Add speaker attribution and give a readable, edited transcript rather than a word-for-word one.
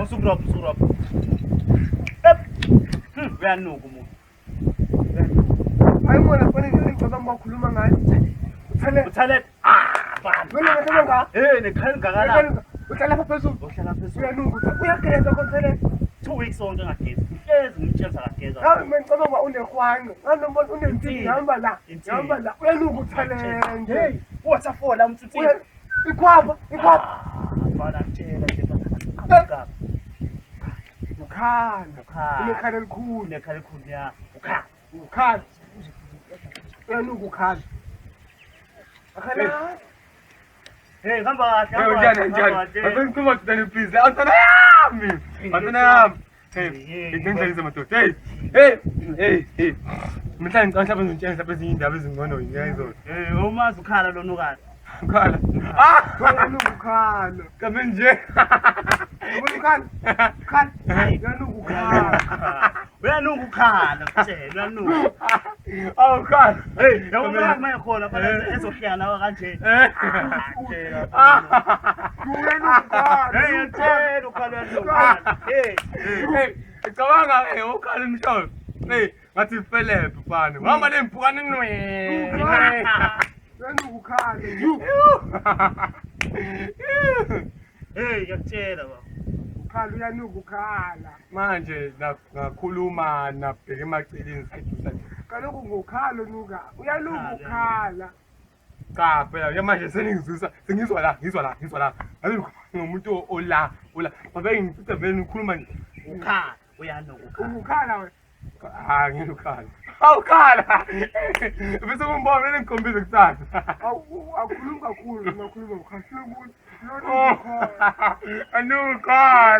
Speaker 1: Usukurop. Uyanuka umuntu.
Speaker 2: Hayi ngona fanele ngoba bakhuluma ngayo.
Speaker 1: Uthale bantu.
Speaker 2: Wena ngithanda nga.
Speaker 1: Nekhali ngakala.
Speaker 2: Uhlala lapha phezulu.
Speaker 1: Uhlala phezulu.
Speaker 2: Uyanuka. Uyageza konfele.
Speaker 1: 2 weeks onke ngageza. Hlezi ngimtshela ngageza.
Speaker 2: Hayi mina ngicabanga uba unehwanqa. Nganombona unempilo hamba la. Hamba la. Uyanuka uthalente.
Speaker 1: Hey, waterfall la umthuthi.
Speaker 2: Ikhwapha.
Speaker 1: Bana tshela nje
Speaker 2: Ukhala. Unekhala elikhulu.
Speaker 1: Nekhali khulu ya.
Speaker 2: Ukhala. Uyanuka ukhala. Akhala.
Speaker 1: Hey, hamba kahle.
Speaker 2: Njani. Ngicuma tudani please. Antana yami. Hey, ngenzeni madoda. Hey. Mhla ngicela mhlawumbe ezinye indaba ezingcono ngiyayizona.
Speaker 1: Umazi ukhala lo nukani.
Speaker 2: Ukhala. Uyanuka ukhala. Kame nje. Ukhala.
Speaker 1: Uyanuka ukhala, mtshela, uyanuka.
Speaker 2: Ukhala.
Speaker 1: Hey, yabona uma ekhona phela ezohlala kanje. Hey, tshela ukhala uyanuka.
Speaker 2: Hey, cabanga ukhala mhlawumbe. Hey, ngathi Philip mfana. Ngihamba nempukane nwe. Ukhala.
Speaker 1: Hey, ngiyakutshela ba.
Speaker 2: Ukhala uyanuka ukhala. Manje ngakhuluma nabheke emaceleni sayidlusa nje. Kaloku ngokhala unuka. Uyanuka ukhala. Cha phela manje sengizwa la. Ngabe ngumuntu ola. Babe ngicitha vele ukhuluma nje.
Speaker 1: Ukhala, uyanuka.
Speaker 2: Ukhala wena. Ngeke ukhala. Awukhala. Bese kumbona nengikhombisa kusasa. Akhuluma kakhulu, ngakhuluma ngokhala. Anuka.